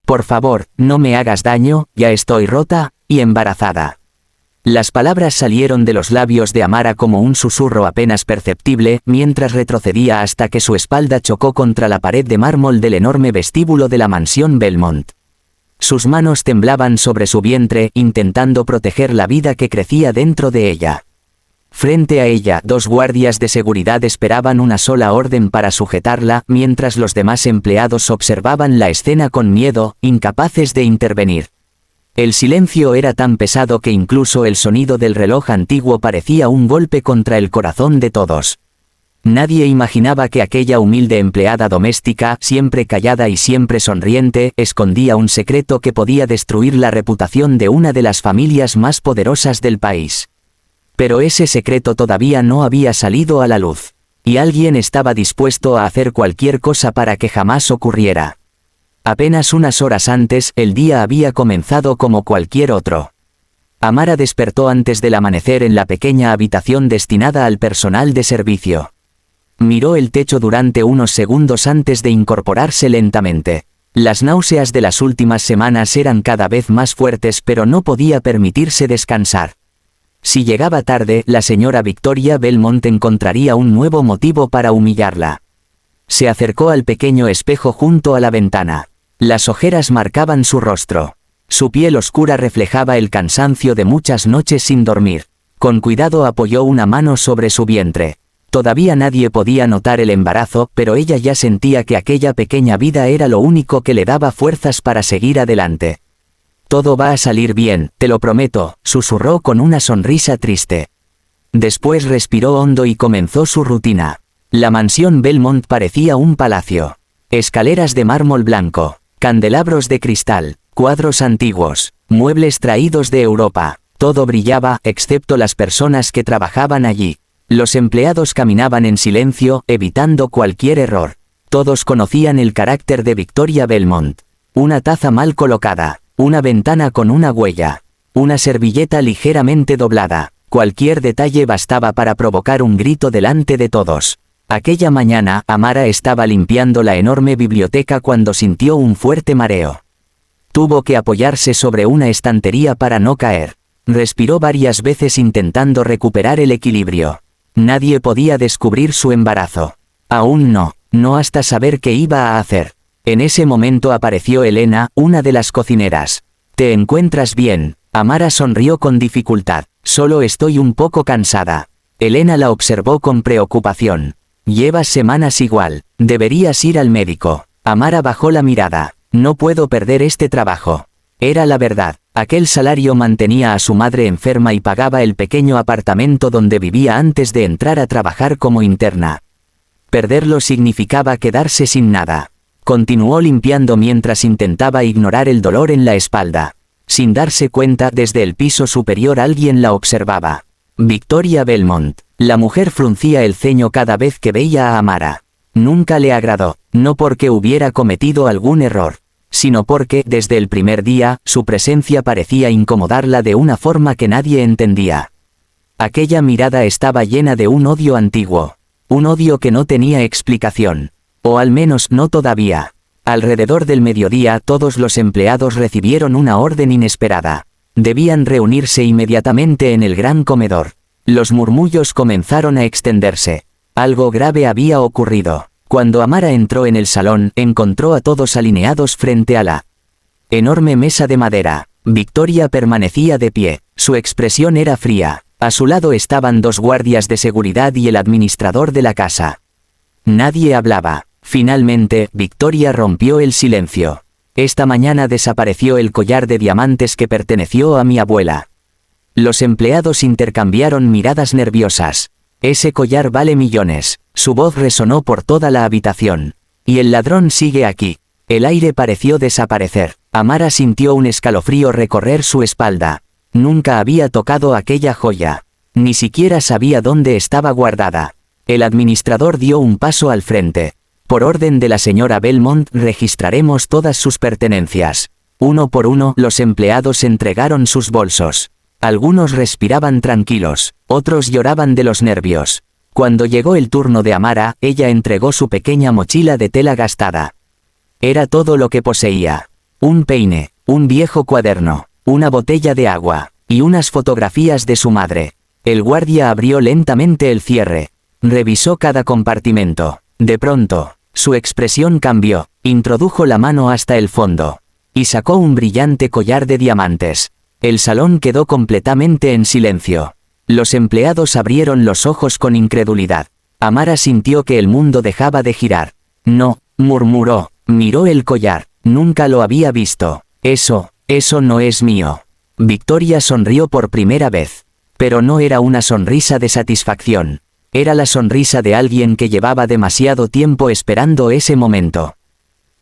Por favor, no me hagas daño, ya estoy rota y embarazada. Las palabras salieron de los labios de Amara como un susurro apenas perceptible, mientras retrocedía hasta que su espalda chocó contra la pared de mármol del enorme vestíbulo de la mansión Belmont. Sus manos temblaban sobre su vientre, intentando proteger la vida que crecía dentro de ella. Frente a ella, 2 guardias de seguridad esperaban una sola orden para sujetarla, mientras los demás empleados observaban la escena con miedo, incapaces de intervenir. El silencio era tan pesado que incluso el sonido del reloj antiguo parecía un golpe contra el corazón de todos. Nadie imaginaba que aquella humilde empleada doméstica, siempre callada y siempre sonriente, escondía un secreto que podía destruir la reputación de una de las familias más poderosas del país. Pero ese secreto todavía no había salido a la luz, y alguien estaba dispuesto a hacer cualquier cosa para que jamás ocurriera. Apenas unas horas antes, el día había comenzado como cualquier otro. Amara despertó antes del amanecer en la pequeña habitación destinada al personal de servicio. Miró el techo durante unos segundos antes de incorporarse lentamente. Las náuseas de las últimas semanas eran cada vez más fuertes, pero no podía permitirse descansar. Si llegaba tarde, la señora Victoria Belmont encontraría un nuevo motivo para humillarla. Se acercó al pequeño espejo junto a la ventana. Las ojeras marcaban su rostro. Su piel oscura reflejaba el cansancio de muchas noches sin dormir. Con cuidado apoyó una mano sobre su vientre. Todavía nadie podía notar el embarazo, pero ella ya sentía que aquella pequeña vida era lo único que le daba fuerzas para seguir adelante. «Todo va a salir bien, te lo prometo», susurró con una sonrisa triste. Después respiró hondo y comenzó su rutina. La mansión Belmont parecía un palacio. Escaleras de mármol blanco, candelabros de cristal, cuadros antiguos, muebles traídos de Europa. Todo brillaba, excepto las personas que trabajaban allí. Los empleados caminaban en silencio, evitando cualquier error. Todos conocían el carácter de Victoria Belmont. Una taza mal colocada, una ventana con una huella, una servilleta ligeramente doblada. Cualquier detalle bastaba para provocar un grito delante de todos. Aquella mañana, Amara estaba limpiando la enorme biblioteca cuando sintió un fuerte mareo. Tuvo que apoyarse sobre una estantería para no caer. Respiró varias veces intentando recuperar el equilibrio. Nadie podía descubrir su embarazo. Aún no hasta saber qué iba a hacer. En ese momento apareció Elena, una de las cocineras. «¿Te encuentras bien?». Amara sonrió con dificultad. «Solo estoy un poco cansada». Elena la observó con preocupación. «Llevas semanas igual, deberías ir al médico». Amara bajó la mirada. «No puedo perder este trabajo». Era la verdad. Aquel salario mantenía a su madre enferma y pagaba el pequeño apartamento donde vivía antes de entrar a trabajar como interna. Perderlo significaba quedarse sin nada. Continuó limpiando mientras intentaba ignorar el dolor en la espalda. Sin darse cuenta, desde el piso superior alguien la observaba. Victoria Belmont. La mujer fruncía el ceño cada vez que veía a Amara. Nunca le agradó, no porque hubiera cometido algún error, sino porque, desde el primer día, su presencia parecía incomodarla de una forma que nadie entendía. Aquella mirada estaba llena de un odio antiguo. Un odio que no tenía explicación. O al menos no todavía. Alrededor del mediodía todos los empleados recibieron una orden inesperada. Debían reunirse inmediatamente en el gran comedor. Los murmullos comenzaron a extenderse. Algo grave había ocurrido. Cuando Amara entró en el salón, encontró a todos alineados frente a la enorme mesa de madera. Victoria permanecía de pie. Su expresión era fría. A su lado estaban 2 guardias de seguridad y el administrador de la casa. Nadie hablaba. Finalmente, Victoria rompió el silencio. «Esta mañana desapareció el collar de diamantes que perteneció a mi abuela». Los empleados intercambiaron miradas nerviosas. «Ese collar vale millones». Su voz resonó por toda la habitación. «Y el ladrón sigue aquí». El aire pareció desaparecer. Amara sintió un escalofrío recorrer su espalda. Nunca había tocado aquella joya. Ni siquiera sabía dónde estaba guardada. El administrador dio un paso al frente. «Por orden de la señora Belmont, registraremos todas sus pertenencias». Uno por uno, los empleados entregaron sus bolsos. Algunos respiraban tranquilos, otros lloraban de los nervios. Cuando llegó el turno de Amara, ella entregó su pequeña mochila de tela gastada. Era todo lo que poseía. un peine, un viejo cuaderno, una botella de agua, y unas fotografías de su madre. El guardia abrió lentamente el cierre. Revisó cada compartimento. De pronto, su expresión cambió, introdujo la mano hasta el fondo, y sacó un brillante collar de diamantes. El salón quedó completamente en silencio. Los empleados abrieron los ojos con incredulidad. Amara sintió que el mundo dejaba de girar. No, murmuró, miró el collar, nunca lo había visto. Eso no es mío. Victoria sonrió por primera vez. Pero no era una sonrisa de satisfacción. Era la sonrisa de alguien que llevaba demasiado tiempo esperando ese momento.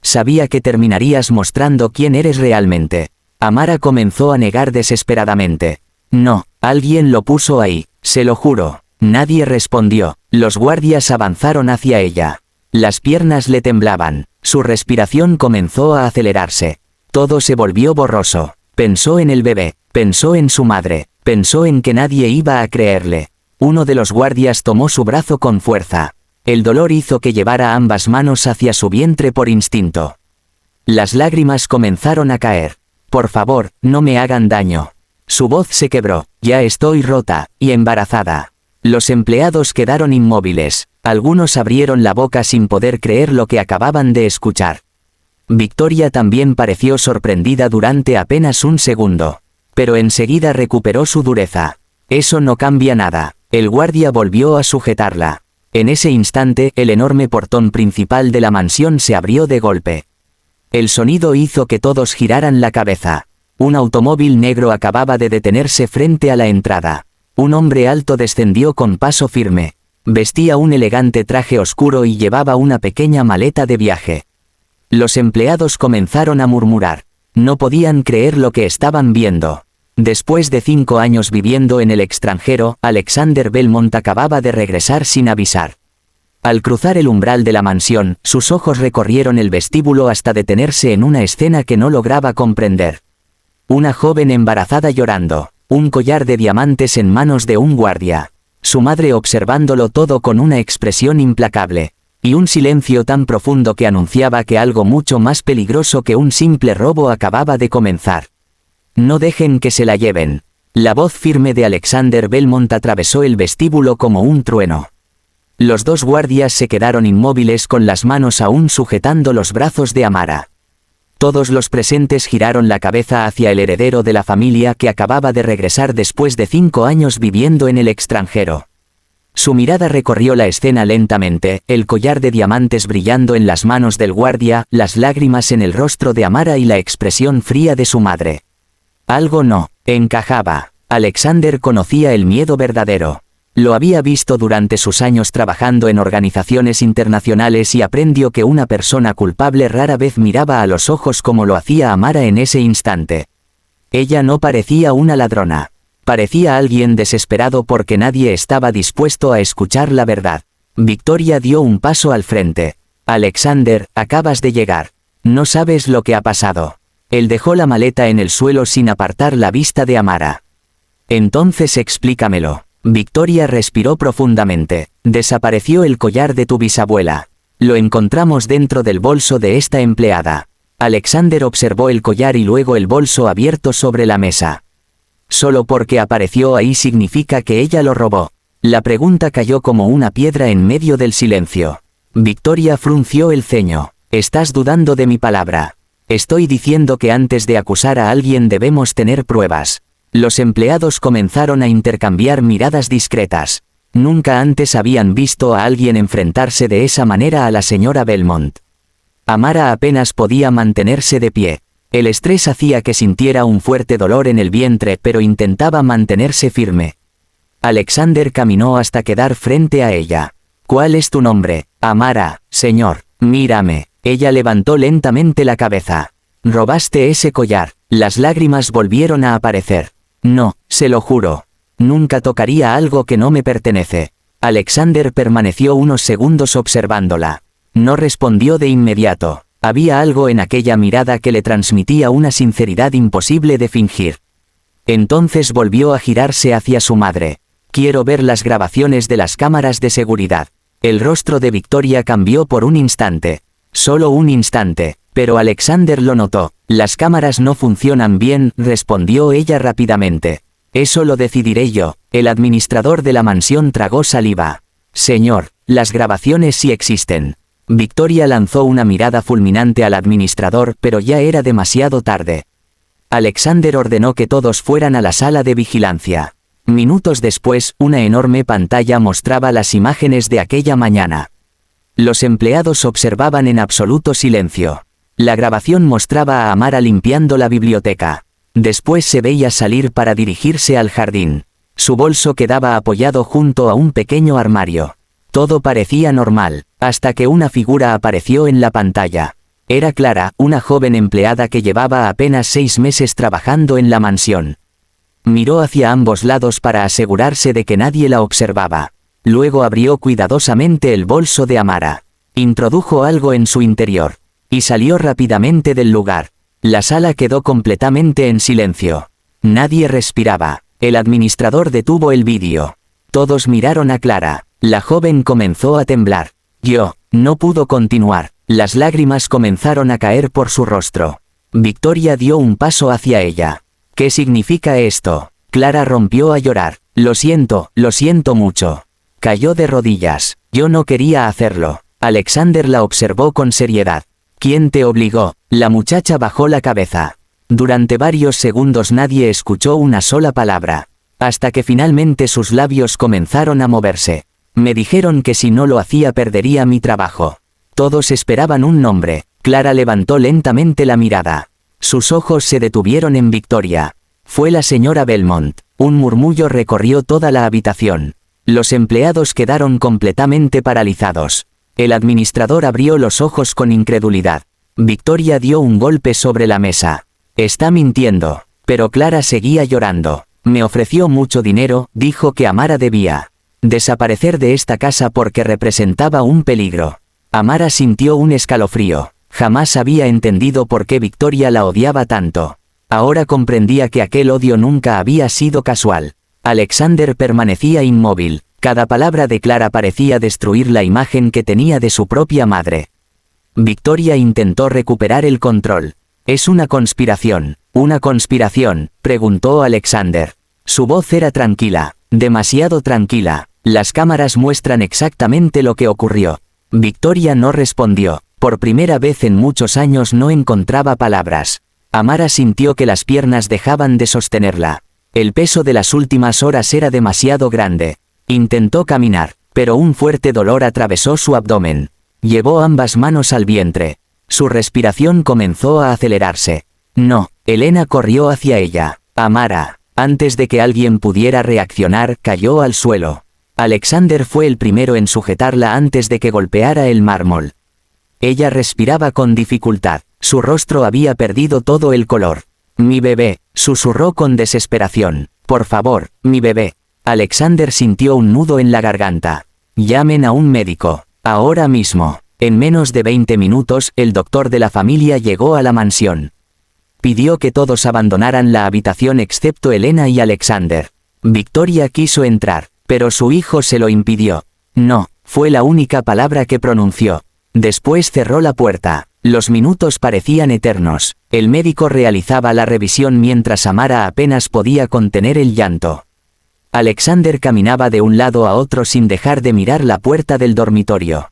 Sabía que terminarías mostrando quién eres realmente. Amara comenzó a negar desesperadamente. No, alguien lo puso ahí, se lo juro. Nadie respondió. Los guardias avanzaron hacia ella. Las piernas le temblaban. Su respiración comenzó a acelerarse. Todo se volvió borroso. Pensó en el bebé, pensó en su madre, pensó en que nadie iba a creerle. Uno de los guardias tomó su brazo con fuerza. El dolor hizo que llevara ambas manos hacia su vientre por instinto. Las lágrimas comenzaron a caer. Por favor, no me hagan daño. Su voz se quebró. Ya estoy rota y embarazada. Los empleados quedaron inmóviles. Algunos abrieron la boca sin poder creer lo que acababan de escuchar. Victoria también pareció sorprendida durante apenas un segundo. Pero enseguida recuperó su dureza. Eso no cambia nada. El guardia volvió a sujetarla. En ese instante, el enorme portón principal de la mansión se abrió de golpe. El sonido hizo que todos giraran la cabeza. Un automóvil negro acababa de detenerse frente a la entrada. Un hombre alto descendió con paso firme. Vestía un elegante traje oscuro y llevaba una pequeña maleta de viaje. Los empleados comenzaron a murmurar. No podían creer lo que estaban viendo. Después de 5 años viviendo en el extranjero, Alexander Belmont acababa de regresar sin avisar. Al cruzar el umbral de la mansión, sus ojos recorrieron el vestíbulo hasta detenerse en una escena que no lograba comprender. Una joven embarazada llorando, un collar de diamantes en manos de un guardia, su madre observándolo todo con una expresión implacable, y un silencio tan profundo que anunciaba que algo mucho más peligroso que un simple robo acababa de comenzar. No dejen que se la lleven. La voz firme de Alexander Belmont atravesó el vestíbulo como un trueno. Los dos guardias se quedaron inmóviles con las manos aún sujetando los brazos de Amara. Todos los presentes giraron la cabeza hacia el heredero de la familia que acababa de regresar después de 5 años viviendo en el extranjero. Su mirada recorrió la escena lentamente, el collar de diamantes brillando en las manos del guardia, las lágrimas en el rostro de Amara y la expresión fría de su madre. Algo no encajaba. Alexander conocía el miedo verdadero. Lo había visto durante sus años trabajando en organizaciones internacionales y aprendió que una persona culpable rara vez miraba a los ojos como lo hacía Amara en ese instante. Ella no parecía una ladrona. Parecía alguien desesperado porque nadie estaba dispuesto a escuchar la verdad. Victoria dio un paso al frente. Alexander, acabas de llegar. No sabes lo que ha pasado. Él dejó la maleta en el suelo sin apartar la vista de Amara. Entonces explícamelo. Victoria respiró profundamente. Desapareció el collar de tu bisabuela. Lo encontramos dentro del bolso de esta empleada. Alexander observó el collar y luego el bolso abierto sobre la mesa. Solo porque apareció ahí significa que ella lo robó. La pregunta cayó como una piedra en medio del silencio. Victoria frunció el ceño. Estás dudando de mi palabra. Estoy diciendo que antes de acusar a alguien debemos tener pruebas. Los empleados comenzaron a intercambiar miradas discretas. Nunca antes habían visto a alguien enfrentarse de esa manera a la señora Belmont. Amara apenas podía mantenerse de pie. El estrés hacía que sintiera un fuerte dolor en el vientre, pero intentaba mantenerse firme. Alexander caminó hasta quedar frente a ella. ¿Cuál es tu nombre? Amara, señor. Mírame. Ella levantó lentamente la cabeza. Robaste ese collar. Las lágrimas volvieron a aparecer. No, se lo juro. Nunca tocaría algo que no me pertenece. Alexander permaneció unos segundos observándola. No respondió de inmediato. Había algo en aquella mirada que le transmitía una sinceridad imposible de fingir. Entonces volvió a girarse hacia su madre. Quiero ver las grabaciones de las cámaras de seguridad. El rostro de Victoria cambió por un instante. Solo un instante, Pero Alexander lo notó. Las cámaras no funcionan bien, respondió ella rápidamente. Eso lo decidiré yo. El administrador de la mansión tragó saliva. Señor, las grabaciones sí existen. Victoria lanzó una mirada fulminante al administrador, pero ya era demasiado tarde. Alexander ordenó que todos fueran a la sala de vigilancia. Minutos después, una enorme pantalla mostraba las imágenes de aquella mañana. Los empleados observaban en absoluto silencio. La grabación mostraba a Amara limpiando la biblioteca. Después se veía salir para dirigirse al jardín. Su bolso quedaba apoyado junto a un pequeño armario. Todo parecía normal, hasta que una figura apareció en la pantalla. Era Clara, una joven empleada que llevaba apenas 6 meses trabajando en la mansión. Miró hacia ambos lados para asegurarse de que nadie la observaba. Luego abrió cuidadosamente el bolso de Amara. Introdujo algo en su interior. Y salió rápidamente del lugar. La sala quedó completamente en silencio. Nadie respiraba. El administrador detuvo el vídeo. Todos miraron a Clara. La joven comenzó a temblar. No pudo continuar. Las lágrimas comenzaron a caer por su rostro. Victoria dio un paso hacia ella. ¿Qué significa esto? Clara rompió a llorar. Lo siento mucho. Cayó de rodillas. Yo no quería hacerlo. Alexander la observó con seriedad. ¿Quién te obligó? La muchacha bajó la cabeza. Durante varios segundos nadie escuchó una sola palabra. Hasta que finalmente sus labios comenzaron a moverse. Me dijeron que si no lo hacía perdería mi trabajo. Todos esperaban un nombre. Clara levantó lentamente la mirada. Sus ojos se detuvieron en Victoria. Fue la señora Belmont. Un murmullo recorrió toda la habitación. Los empleados quedaron completamente paralizados. El administrador abrió los ojos con incredulidad. Victoria dio un golpe sobre la mesa. Está mintiendo. Pero Clara seguía llorando. Me ofreció mucho dinero, dijo que Amara debía desaparecer de esta casa porque representaba un peligro. Amara sintió un escalofrío. Jamás había entendido por qué Victoria la odiaba tanto. Ahora comprendía que aquel odio nunca había sido casual. Alexander permanecía inmóvil. Cada palabra de Clara parecía destruir la imagen que tenía de su propia madre. Victoria intentó recuperar el control. ¿Es una conspiración? ¿Una conspiración?, preguntó Alexander. Su voz era tranquila, demasiado tranquila. Las cámaras muestran exactamente lo que ocurrió. Victoria no respondió. Por primera vez en muchos años no encontraba palabras. Amara sintió que las piernas dejaban de sostenerla. El peso de las últimas horas era demasiado grande. Intentó caminar, pero un fuerte dolor atravesó su abdomen. Llevó ambas manos al vientre. Su respiración comenzó a acelerarse. No, Elena corrió hacia ella. Amara. Antes de que alguien pudiera reaccionar, cayó al suelo. Alexander fue el primero en sujetarla antes de que golpeara el mármol. Ella respiraba con dificultad. Su rostro había perdido todo el color. Mi bebé, susurró con desesperación. Por favor, mi bebé. Alexander sintió un nudo en la garganta. Llamen a un médico. Ahora mismo. En menos de 20 minutos, el doctor de la familia llegó a la mansión. Pidió que todos abandonaran la habitación excepto Elena y Alexander. Victoria quiso entrar, pero su hijo se lo impidió. No, fue la única palabra que pronunció. Después cerró la puerta. Los minutos parecían eternos. El médico realizaba la revisión mientras Amara apenas podía contener el llanto. Alexander caminaba de un lado a otro sin dejar de mirar la puerta del dormitorio.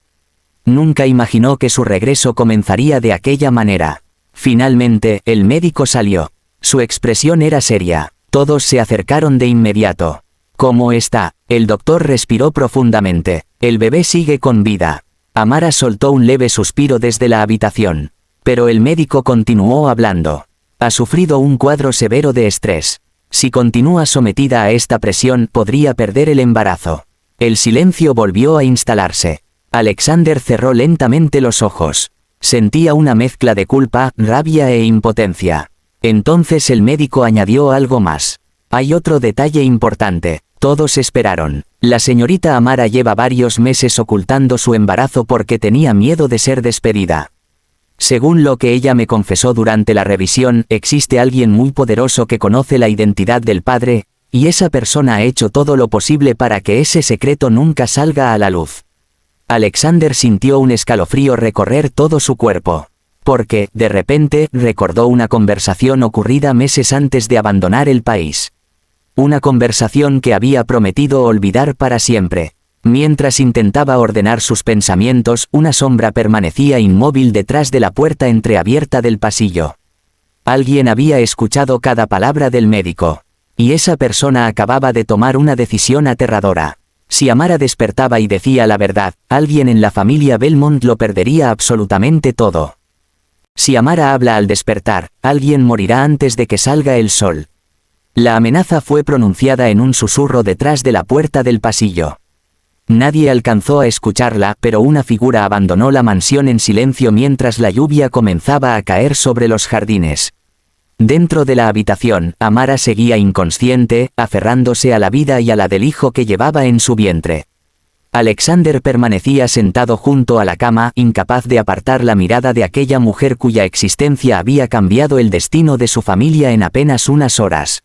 Nunca imaginó que su regreso comenzaría de aquella manera. Finalmente, el médico salió. Su expresión era seria. Todos se acercaron de inmediato. ¿Cómo está? El doctor respiró profundamente. El bebé sigue con vida. Amara soltó un leve suspiro desde la habitación. Pero el médico continuó hablando. Ha sufrido un cuadro severo de estrés. Si continúa sometida a esta presión, podría perder el embarazo. El silencio volvió a instalarse. Alexander cerró lentamente los ojos. Sentía una mezcla de culpa, rabia e impotencia. Entonces el médico añadió algo más. Hay otro detalle importante. Todos esperaron. La señorita Amara lleva varios meses ocultando su embarazo porque tenía miedo de ser despedida. Según lo que ella me confesó durante la revisión, existe alguien muy poderoso que conoce la identidad del padre, y esa persona ha hecho todo lo posible para que ese secreto nunca salga a la luz. Alexander sintió un escalofrío recorrer todo su cuerpo. Porque, de repente, recordó una conversación ocurrida meses antes de abandonar el país. Una conversación que había prometido olvidar para siempre. Mientras intentaba ordenar sus pensamientos, una sombra permanecía inmóvil detrás de la puerta entreabierta del pasillo. Alguien había escuchado cada palabra del médico. Y esa persona acababa de tomar una decisión aterradora. Si Amara despertaba y decía la verdad, alguien en la familia Belmont lo perdería absolutamente todo. Si Amara habla al despertar, alguien morirá antes de que salga el sol. La amenaza fue pronunciada en un susurro detrás de la puerta del pasillo. Nadie alcanzó a escucharla, pero una figura abandonó la mansión en silencio mientras la lluvia comenzaba a caer sobre los jardines. Dentro de la habitación, Amara seguía inconsciente, aferrándose a la vida y a la del hijo que llevaba en su vientre. Alexander permanecía sentado junto a la cama, incapaz de apartar la mirada de aquella mujer cuya existencia había cambiado el destino de su familia en apenas unas horas.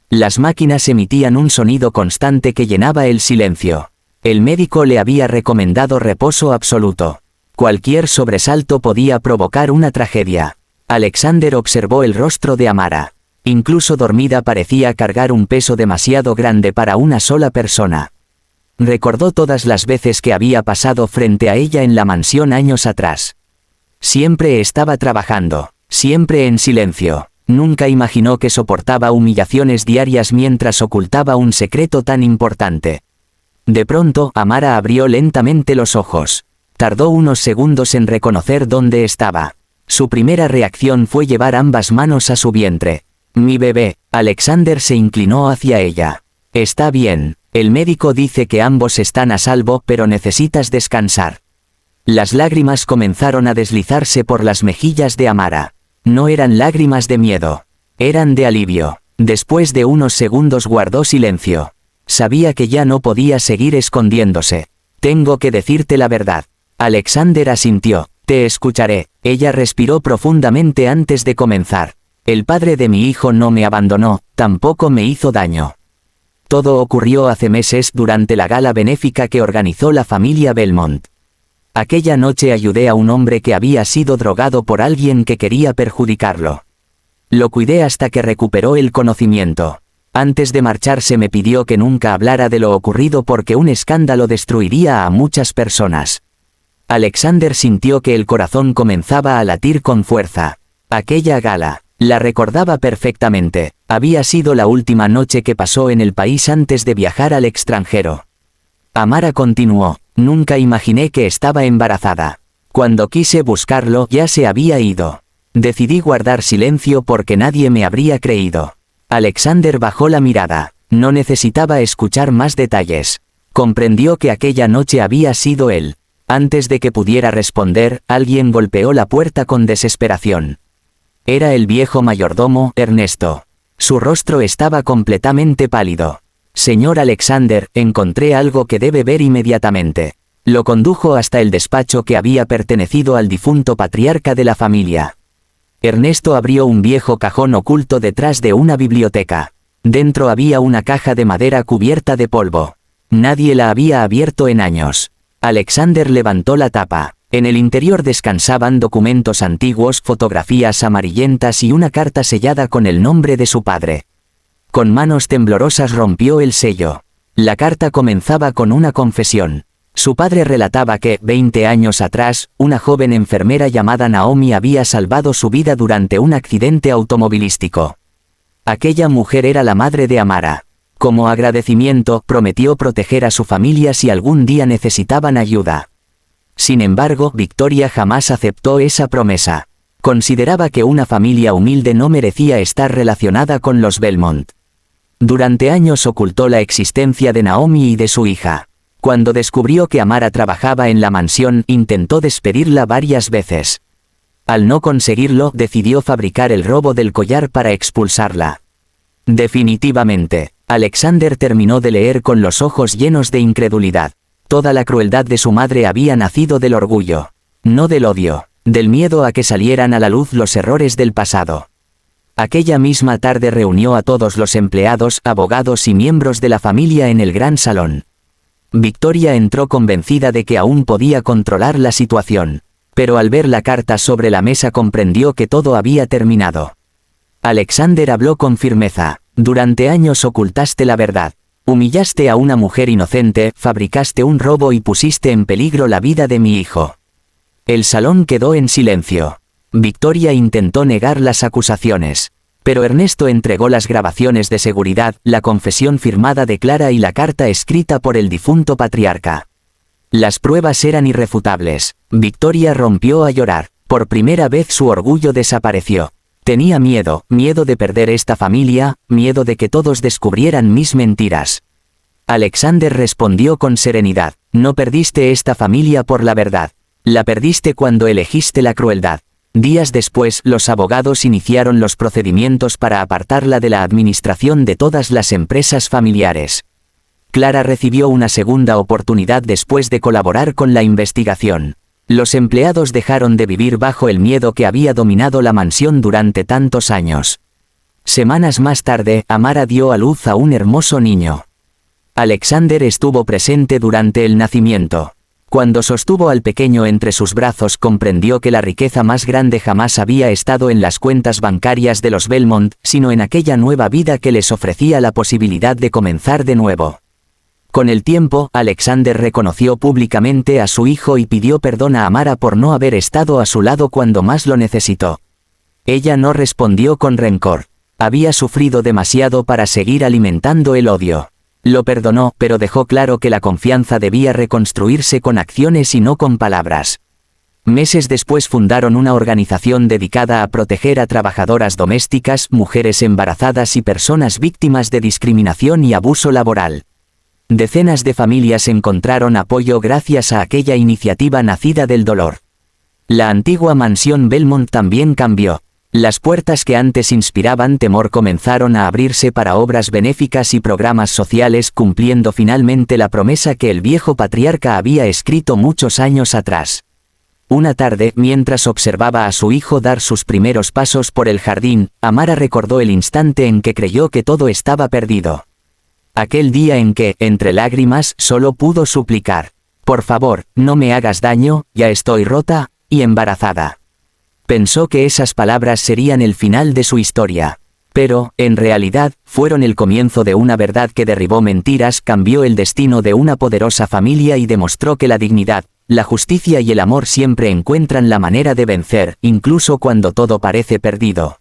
Las máquinas emitían un sonido constante que llenaba el silencio. El médico le había recomendado reposo absoluto. Cualquier sobresalto podía provocar una tragedia. Alexander observó el rostro de Amara. Incluso dormida parecía cargar un peso demasiado grande para una sola persona. Recordó todas las veces que había pasado frente a ella en la mansión años atrás. Siempre estaba trabajando, siempre en silencio. Nunca imaginó que soportaba humillaciones diarias mientras ocultaba un secreto tan importante. De pronto, Amara abrió lentamente los ojos. Tardó unos segundos en reconocer dónde estaba. Su primera reacción fue llevar ambas manos a su vientre. «Mi bebé». Alexander se inclinó hacia ella. «Está bien. El médico dice que ambos están a salvo, pero necesitas descansar». Las lágrimas comenzaron a deslizarse por las mejillas de Amara. No eran lágrimas de miedo. Eran de alivio. Después de unos segundos guardó silencio. Sabía que ya no podía seguir escondiéndose. «Tengo que decirte la verdad». Alexander asintió. «Te escucharé». Ella respiró profundamente antes de comenzar. «El padre de mi hijo no me abandonó, tampoco me hizo daño. Todo ocurrió hace meses durante la gala benéfica que organizó la familia Belmont. Aquella noche ayudé a un hombre que había sido drogado por alguien que quería perjudicarlo. Lo cuidé hasta que recuperó el conocimiento. Antes de marcharse me pidió que nunca hablara de lo ocurrido porque un escándalo destruiría a muchas personas». Alexander sintió que el corazón comenzaba a latir con fuerza. Aquella gala, la recordaba perfectamente. Había sido la última noche que pasó en el país antes de viajar al extranjero. Amara continuó. «Nunca imaginé que estaba embarazada. Cuando quise buscarlo ya se había ido. Decidí guardar silencio porque nadie me habría creído». Alexander bajó la mirada. No necesitaba escuchar más detalles. Comprendió que aquella noche había sido él. Antes de que pudiera responder, alguien golpeó la puerta con desesperación. Era el viejo mayordomo, Ernesto. Su rostro estaba completamente pálido. «Señor Alexander, encontré algo que debe ver inmediatamente». Lo condujo hasta el despacho que había pertenecido al difunto patriarca de la familia. Ernesto abrió un viejo cajón oculto detrás de una biblioteca. Dentro había una caja de madera cubierta de polvo. Nadie la había abierto en años. Alexander levantó la tapa. En el interior descansaban documentos antiguos, fotografías amarillentas y una carta sellada con el nombre de su padre. Con manos temblorosas rompió el sello. La carta comenzaba con una confesión. Su padre relataba que, 20 años atrás, una joven enfermera llamada Naomi había salvado su vida durante un accidente automovilístico. Aquella mujer era la madre de Amara. Como agradecimiento, prometió proteger a su familia si algún día necesitaban ayuda. Sin embargo, Victoria jamás aceptó esa promesa. Consideraba que una familia humilde no merecía estar relacionada con los Belmont. Durante años ocultó la existencia de Naomi y de su hija. Cuando descubrió que Amara trabajaba en la mansión, intentó despedirla varias veces. Al no conseguirlo, decidió fabricar el robo del collar para expulsarla. Definitivamente, Alexander terminó de leer con los ojos llenos de incredulidad. Toda la crueldad de su madre había nacido del orgullo. No del odio, del miedo a que salieran a la luz los errores del pasado. Aquella misma tarde reunió a todos los empleados, abogados y miembros de la familia en el gran salón. Victoria entró convencida de que aún podía controlar la situación. Pero al ver la carta sobre la mesa comprendió que todo había terminado. Alexander habló con firmeza. Durante años ocultaste la verdad. Humillaste a una mujer inocente, fabricaste un robo y pusiste en peligro la vida de mi hijo. El salón quedó en silencio. Victoria intentó negar las acusaciones. Pero Ernesto entregó las grabaciones de seguridad, la confesión firmada de Clara y la carta escrita por el difunto patriarca. Las pruebas eran irrefutables. Victoria rompió a llorar. Por primera vez su orgullo desapareció. Tenía miedo de perder esta familia, miedo de que todos descubrieran mis mentiras. Alexander respondió con serenidad. No perdiste esta familia por la verdad. La perdiste cuando elegiste la crueldad. Días después, los abogados iniciaron los procedimientos para apartarla de la administración de todas las empresas familiares. Clara recibió una segunda oportunidad después de colaborar con la investigación. Los empleados dejaron de vivir bajo el miedo que había dominado la mansión durante tantos años. Semanas más tarde, Amara dio a luz a un hermoso niño. Alexander estuvo presente durante el nacimiento. Cuando sostuvo al pequeño entre sus brazos comprendió que la riqueza más grande jamás había estado en las cuentas bancarias de los Belmont, sino en aquella nueva vida que les ofrecía la posibilidad de comenzar de nuevo. Con el tiempo, Alexander reconoció públicamente a su hijo y pidió perdón a Amara por no haber estado a su lado cuando más lo necesitó. Ella no respondió con rencor. Había sufrido demasiado para seguir alimentando el odio. Lo perdonó, pero dejó claro que la confianza debía reconstruirse con acciones y no con palabras. Meses después fundaron una organización dedicada a proteger a trabajadoras domésticas, mujeres embarazadas y personas víctimas de discriminación y abuso laboral. Decenas de familias encontraron apoyo gracias a aquella iniciativa nacida del dolor. La antigua mansión Belmont también cambió. Las puertas que antes inspiraban temor comenzaron a abrirse para obras benéficas y programas sociales, cumpliendo finalmente la promesa que el viejo patriarca había escrito muchos años atrás. Una tarde, mientras observaba a su hijo dar sus primeros pasos por el jardín, Amara recordó el instante en que creyó que todo estaba perdido. Aquel día en que, entre lágrimas, solo pudo suplicar: «Por favor, no me hagas daño, ya estoy rota y embarazada». Pensó que esas palabras serían el final de su historia. Pero, en realidad, fueron el comienzo de una verdad que derribó mentiras, cambió el destino de una poderosa familia y demostró que la dignidad, la justicia y el amor siempre encuentran la manera de vencer, incluso cuando todo parece perdido.